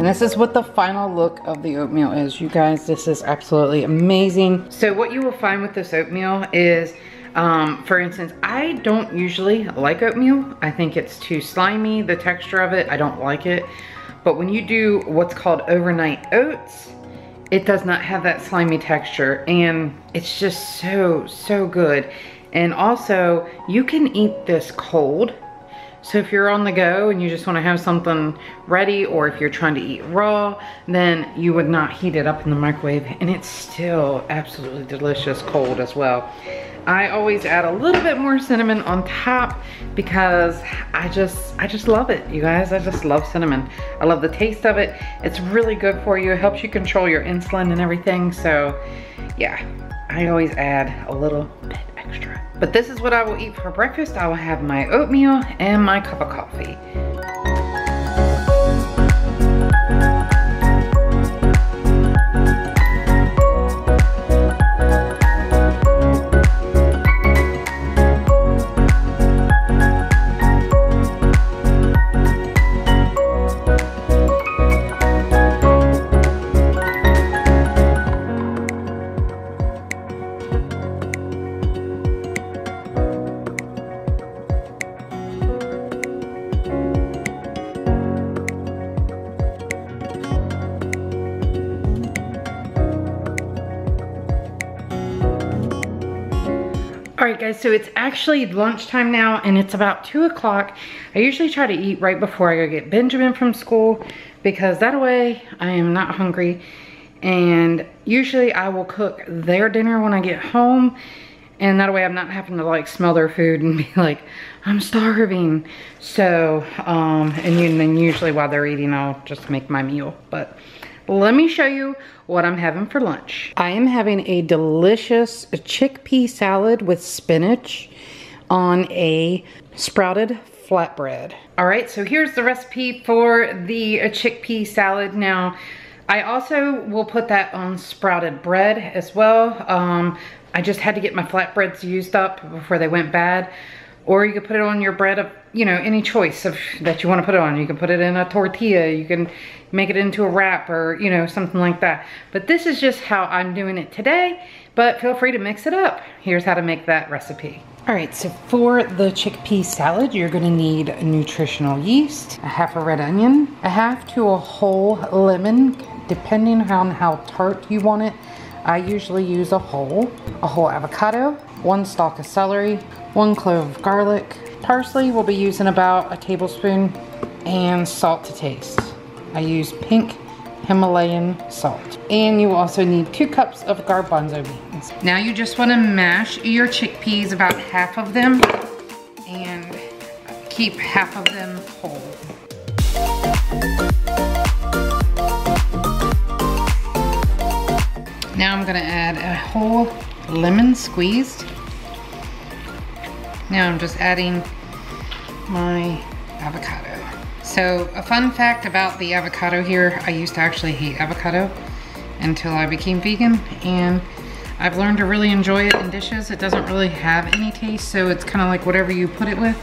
this is what the final look of the oatmeal is. You guys, this is absolutely amazing. So what you will find with this oatmeal is, for instance, I don't usually like oatmeal. I think it's too slimy, the texture of it, I don't like it. But when you do what's called overnight oats, it does not have that slimy texture, and it's just so good. And also, you can eat this cold. So if you're on the go and you just want to have something ready, or if you're trying to eat raw, then you would not heat it up in the microwave, and it's still absolutely delicious cold as well. I always add a little bit more cinnamon on top because I just love it, you guys. I just love cinnamon. I love the taste of it. It's really good for you. It helps you control your insulin and everything. So yeah, I always add a little bit extra. But this is what I will eat for breakfast. I will have my oatmeal and my cup of coffee. Alright guys, so it's actually lunchtime now and it's about 2 o'clock. I usually try to eat right before I go get Benjamin from school because that way I am not hungry. And usually I will cook their dinner when I get home, and that way I'm not having to like smell their food and be like, I'm starving. So, and then usually while they're eating I'll just make my meal. But let me show you what I'm having for lunch. I am having a delicious chickpea salad with spinach on a sprouted flatbread. All right, so here's the recipe for the chickpea salad. Now, I also will put that on sprouted bread as well. I just had to get my flatbreads used up before they went bad. Or you could put it on your bread of, you know, any choice of that you want to put it on. You can put it in a tortilla, you can make it into a wrap, or, you know, something like that. But this is just how I'm doing it today, but feel free to mix it up. Here's how to make that recipe. All right, so for the chickpea salad, you're gonna need nutritional yeast, a half a red onion, a half to a whole lemon, depending on how tart you want it. I usually use a whole avocado, 1 stalk of celery, 1 clove of garlic. Parsley will be using about a tablespoon, and salt to taste. I use pink Himalayan salt. And you also need 2 cups of garbanzo beans. Now you just want to mash your chickpeas, about half of them, and keep half of them whole. Now I'm gonna add a whole lemon squeezed. Now I'm just adding my avocado. So a fun fact about the avocado here, I used to actually hate avocado until I became vegan, and I've learned to really enjoy it in dishes. It doesn't really have any taste, so it's kind of like whatever you put it with,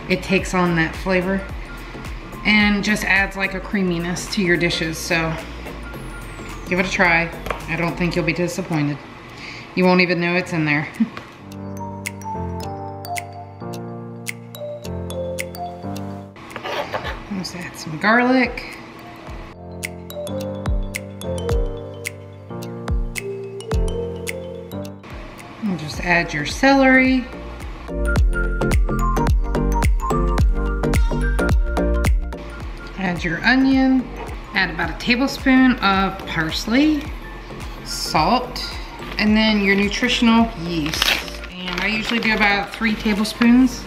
it takes on that flavor and just adds like a creaminess to your dishes. So give it a try. I don't think you'll be disappointed. You won't even know it's in there. Let's add some garlic. And just add your celery. Add your onion. Add about a tablespoon of parsley, salt, and then your nutritional yeast. And I usually do about 3 tablespoons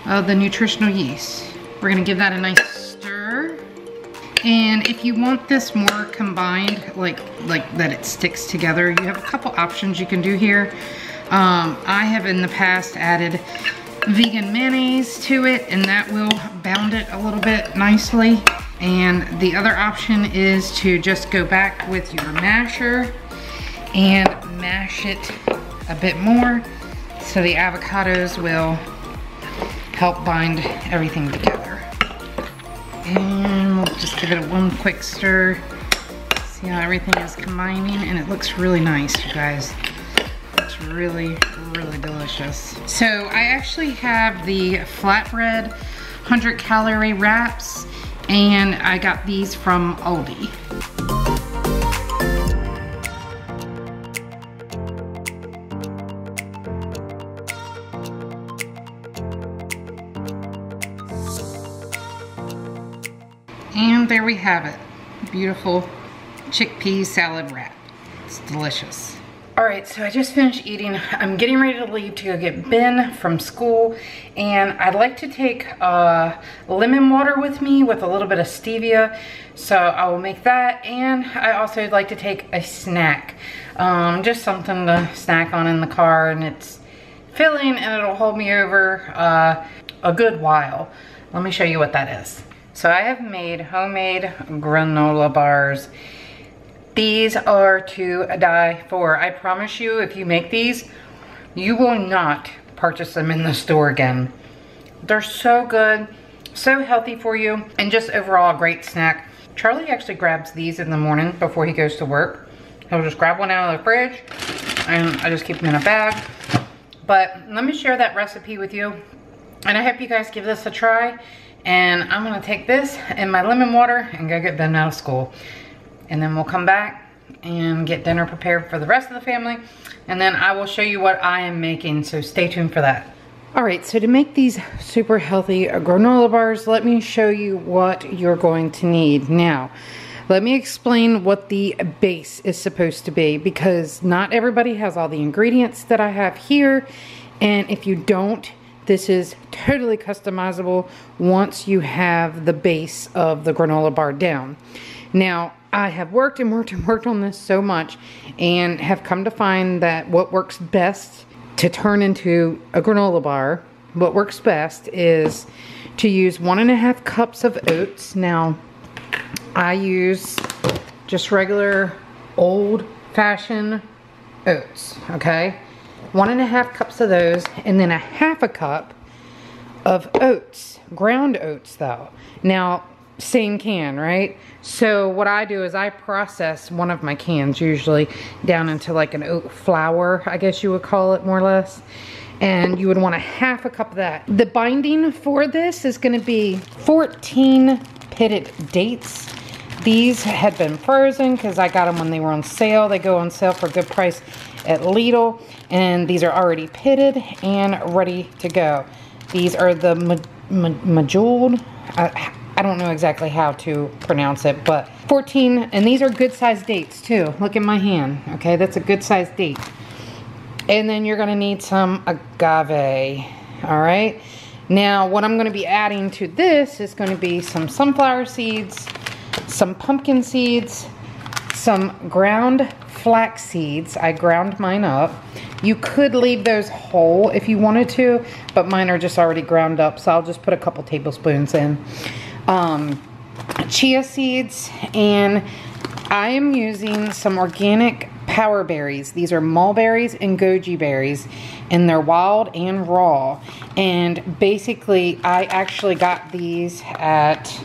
of the nutritional yeast. We're gonna give that a nice stir. And if you want this more combined, like that it sticks together, you have a couple options you can do here. I have in the past added vegan mayonnaise to it, and that will bound it a little bit nicely. And the other option is to just go back with your masher and mash it a bit more so the avocados will help bind everything together. And we'll Just give it one quick stir. See how everything is combining, and it looks really nice, you guys. It's really, really delicious. So I actually have the flatbread 100-calorie wraps, and I got these from Aldi. And there we have it. Beautiful chickpea salad wrap. It's delicious. All right, so I just finished eating. I'm getting ready to leave to go get Ben from school, and I'd like to take lemon water with me with a little bit of stevia. So I will make that, and I also would like to take a snack. Just something to snack on in the car, and it's filling and it'll hold me over a good while. Let me show you what that is. So I have made homemade granola bars. These are to die for. I promise you, if you make these, you will not purchase them in the store again. They're so good, so healthy for you, and just overall a great snack. Charlie actually grabs these in the morning before he goes to work. He'll just grab one out of the fridge, and I just keep them in a bag. But let me share that recipe with you, and I hope you guys give this a try. And I'm gonna take this and my lemon water and go get Ben out of school. And then we'll come back and get dinner prepared for the rest of the family. And then I will show you what I am making, so stay tuned for that. All right, so to make these super healthy granola bars, let me show you what you're going to need. Now, let me explain what the base is supposed to be, because not everybody has all the ingredients that I have here. And if you don't, this is totally customizable once you have the base of the granola bar down. Now, I have worked and worked and worked on this so much, and have come to find that what works best to turn into a granola bar, what works best is to use 1.5 cups of oats. Now, I use just regular old-fashioned oats, okay? 1.5 cups of those, and then 1/2 cup of oats, ground oats though. Now, same can, right? So what I do is I process one of my cans usually down into like an oat flour, I guess you would call it, more or less. And you would want 1/2 cup of that. The binding for this is gonna be 14 pitted dates. These had been frozen because I got them when they were on sale. They go on sale for a good price at Lidl, and these are already pitted and ready to go. These are the Majoled. I don't know exactly how to pronounce it, but 14, and these are good sized dates too. Look at my hand, okay? That's a good sized date. And then you're gonna need some agave, all right? Now, what I'm gonna be adding to this is gonna be some sunflower seeds, some pumpkin seeds, some ground flax seeds. I ground mine up. You could leave those whole if you wanted to, but mine are just already ground up, so I'll just put a couple tablespoons in. Chia seeds, and I am using some organic power berries. These are mulberries and goji berries, and they're wild and raw. And basically, I actually got these at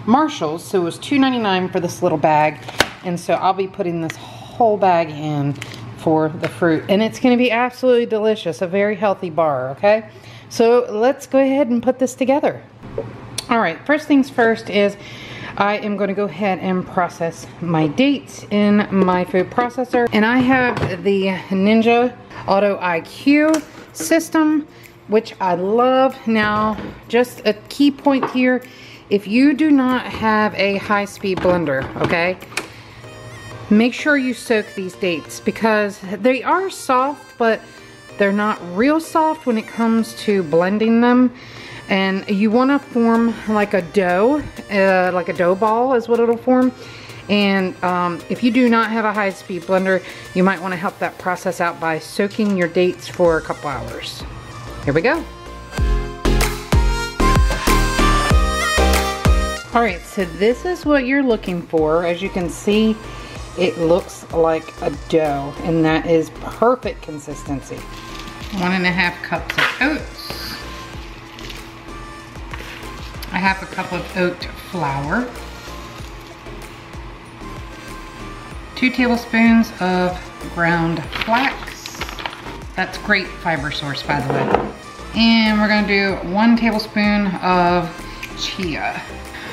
Marshall's, so it was $2.99 for this little bag. And so I'll be putting this whole bag in for the fruit, and it's going to be absolutely delicious. A very healthy bar, okay? So let's go ahead and put this together. All right, first things first is I am going to go ahead and process my dates in my food processor. And I have the Ninja Auto IQ system, which I love. Now, just a key point here, if you do not have a high-speed blender, okay, make sure you soak these dates, because they are soft, but they're not real soft when it comes to blending them. And you want to form like a dough ball is what it'll form. And if you do not have a high-speed blender, you might want to help that process out by soaking your dates for a couple hours. Here we go. All right, so this is what you're looking for. As you can see, it looks like a dough, and that is perfect consistency. 1.5 cups of oats. 1/2 cup of oat flour. 2 tablespoons of ground flax. That's great fiber source, by the way. And we're gonna do 1 tablespoon of chia.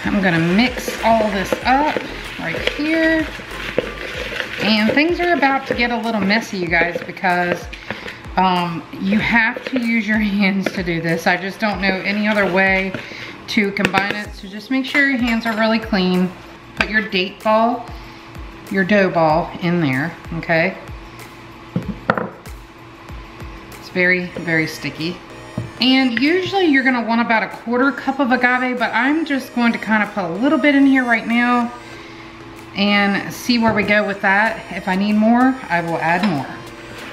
I'm gonna mix all this up right here. And things are about to get a little messy, you guys, because you have to use your hands to do this. I just don't know any other way to combine it. So just make sure your hands are really clean. Put your your dough ball in there, okay? It's very, very sticky. And usually you're gonna want about 1/4 cup of agave, but I'm just going to kind of put a little bit in here right now and see where we go with that. If I need more, I will add more.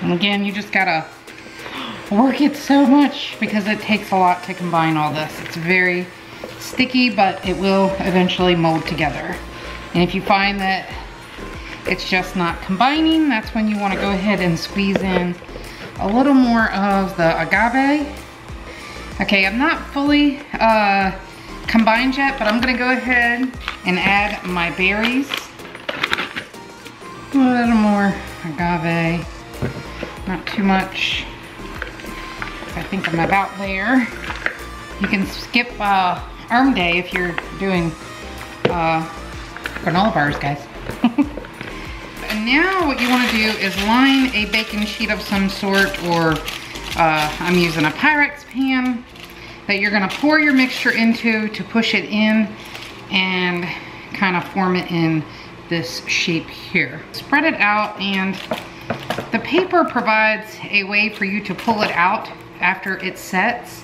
And again, you just gotta work it so much because it takes a lot to combine all this. It's very sticky, but it will eventually mold together. And if you find that it's just not combining, that's when you wanna go ahead and squeeze in a little more of the agave. Okay, I'm not fully combined yet, but I'm gonna go ahead and add my berries. A little more agave, not too much. I think I'm about there. You can skip arm day if you're doing granola bars, guys. And now what you want to do is line a baking sheet of some sort, or I'm using a Pyrex pan that you're going to pour your mixture into to push it in and kind of form it in this shape here. Spread it out, and the paper provides a way for you to pull it out after it sets.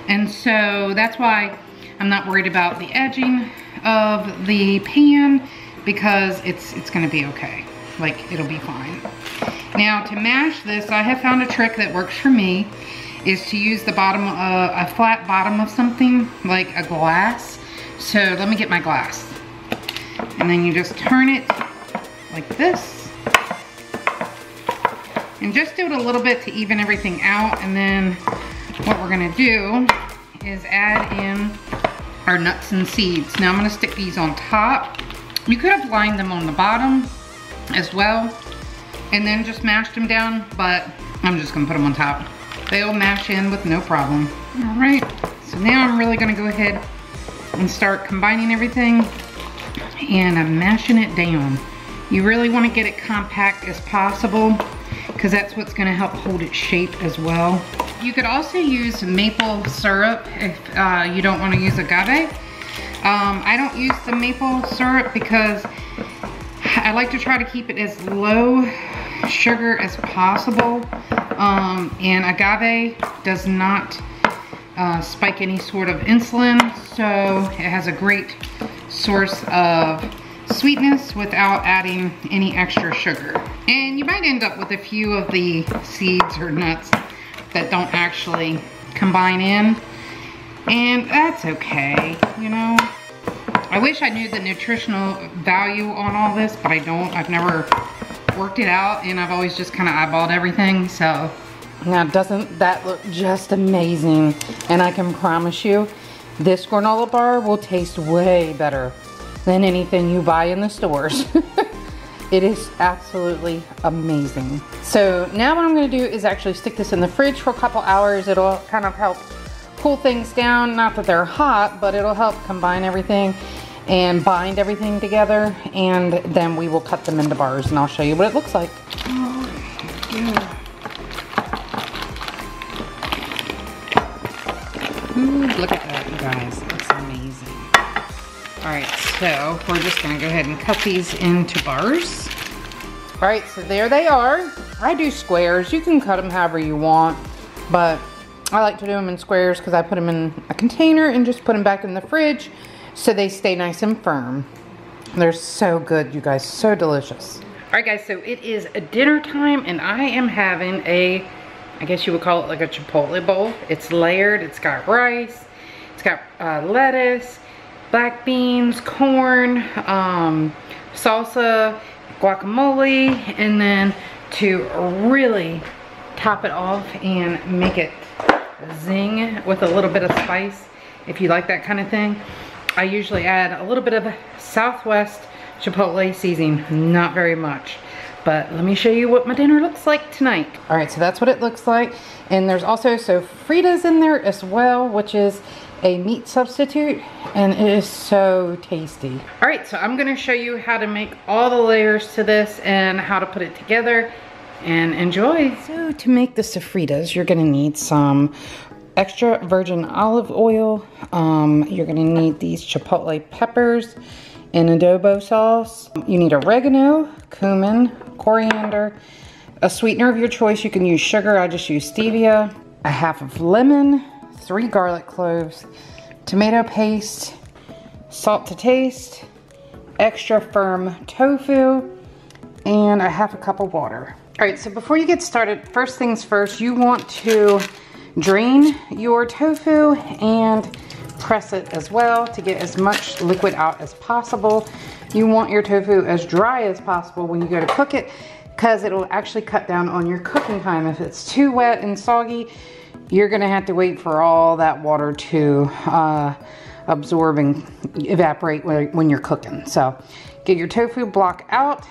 And so that's why I'm not worried about the edging of the pan, because it's gonna be okay. Like, it'll be fine. Now to mash this, I have found a trick that works for me, is to use the bottom, a flat bottom of something, like a glass. So let me get my glass. And then you just turn it like this. And just do it a little bit to even everything out. And then what we're gonna do is add in our nuts and seeds. Now I'm gonna stick these on top. You could have lined them on the bottom as well and then just mashed them down, but I'm just gonna put them on top. They'll mash in with no problem. All right, so now I'm really gonna go ahead and start combining everything, and I'm mashing it down. You really wanna get it compact as possible, because that's what's gonna help hold its shape as well. You could also use maple syrup if you don't wanna use agave. I don't use the maple syrup because I like to try to keep it as low sugar as possible. And agave does not spike any sort of insulin, so it has a great source of sweetness without adding any extra sugar. And you might end up with a few of the seeds or nuts that don't actually combine in, and that's okay, you know. I wish I knew the nutritional value on all this, but I don't. I've never worked it out, and I've always just kind of eyeballed everything. So now, doesn't that look just amazing? And I can promise you, this granola bar will taste way better than anything you buy in the stores. It is absolutely amazing. So now what I'm gonna do is actually stick this in the fridge for a couple hours. It'll kind of help cool things down. Not that they're hot, but it'll help combine everything and bind everything together. And then we will cut them into bars, and I'll show you what it looks like. Ooh, look at that, you guys. It's amazing. All right, so we're just gonna go ahead and cut these into bars. All right, so there they are. I do squares. You can cut them however you want, but I like to do them in squares because I put them in a container and just put them back in the fridge so they stay nice and firm. They're so good, you guys, so delicious. All right, guys, so it is dinner time, and I am having a, I guess you would call it like a Chipotle bowl. It's layered. It's got rice. It's got lettuce, black beans, corn, salsa, guacamole, and then to really top it off and make it zing with a little bit of spice, if you like that kind of thing, I usually add a little bit of Southwest chipotle seasoning, not very much. But let me show you what my dinner looks like tonight. All right, so that's what it looks like. And there's also sofritas in there as well, which is a meat substitute, and it is so tasty. All right, so I'm gonna show you how to make all the layers to this and how to put it together, and enjoy. So to make the sofritas, you're gonna need some extra virgin olive oil. You're gonna need these chipotle peppers and adobo sauce. You need oregano, cumin, coriander, a sweetener of your choice. You can use sugar, I just use stevia, a half of lemon, 3 garlic cloves, tomato paste, salt to taste, extra firm tofu, and a half a cup of water. All right, so before you get started, first things first, you want to drain your tofu and press it as well to get as much liquid out as possible. You want your tofu as dry as possible when you go to cook it, because it will actually cut down on your cooking time. If it's too wet and soggy, you're gonna have to wait for all that water to absorb and evaporate when you're cooking. So get your tofu block out.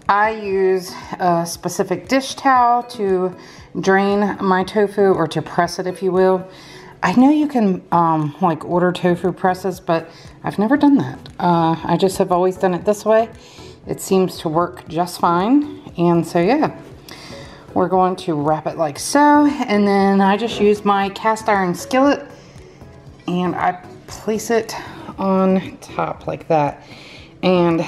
I use a specific dish towel to drain my tofu, or to press it, if you will. I know you can like order tofu presses, but I've never done that. I just have always done it this way. It seems to work just fine. And so yeah, we're going to wrap it like so, and then I just use my cast iron skillet and I place it on top like that. And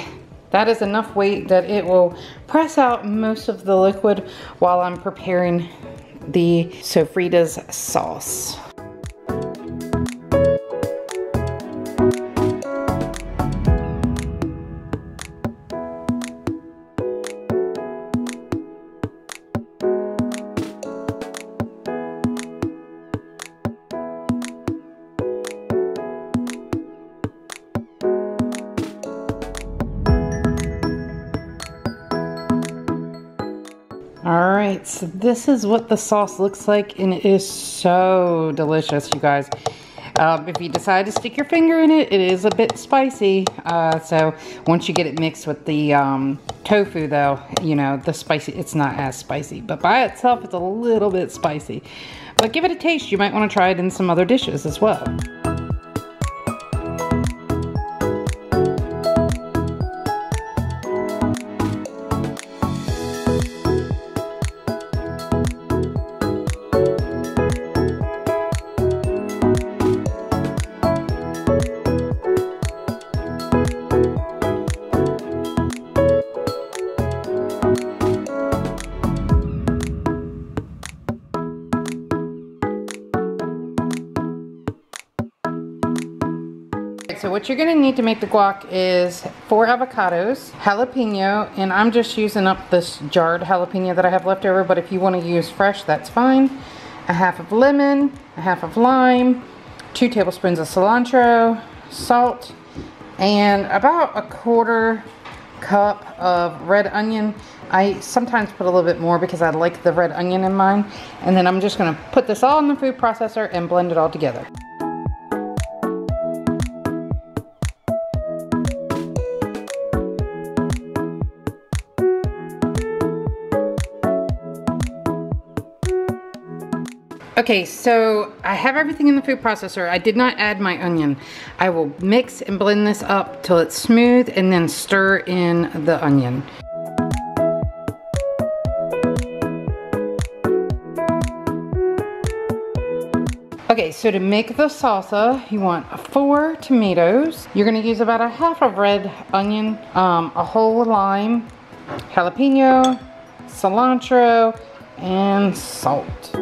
that is enough weight that it will press out most of the liquid while I'm preparing the sofritas sauce. All right, so this is what the sauce looks like, and it is so delicious, you guys. If you decide to stick your finger in it, it is a bit spicy. So once you get it mixed with the tofu though, you know, the spicy, it's not as spicy, but by itself, it's a little bit spicy. But give it a taste. You might want to try it in some other dishes as well. So what you're gonna need to make the guac is 4 avocados, jalapeno, and I'm just using up this jarred jalapeno that I have left over, but if you wanna use fresh, that's fine. A half of lemon, a half of lime, 2 tablespoons of cilantro, salt, and about a 1/4 cup of red onion. I sometimes put a little bit more because I like the red onion in mine. And then I'm just gonna put this all in the food processor and blend it all together. Okay, so I have everything in the food processor. I did not add my onion. I will mix and blend this up till it's smooth and then stir in the onion. Okay, so to make the salsa, you want 4 tomatoes. You're gonna use about a half of red onion, a whole lime, jalapeno, cilantro, and salt.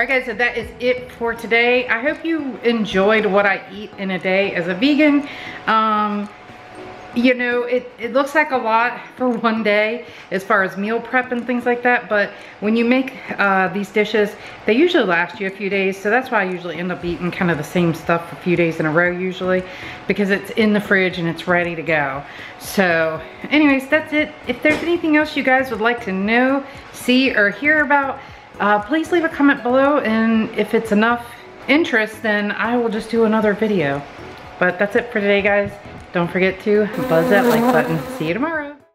Alright guys, so that is it for today. I hope you enjoyed what I eat in a day as a vegan. You know, it looks like a lot for one day as far as meal prep and things like that, but when you make these dishes, they usually last you a few days, so that's why I usually end up eating kind of the same stuff a few days in a row usually, because it's in the fridge and it's ready to go. So anyways, that's it. If there's anything else you guys would like to know, see, or hear about, please leave a comment below, and if it's enough interest, then I will just do another video. But that's it for today, guys. Don't forget to buzz that like button. See you tomorrow.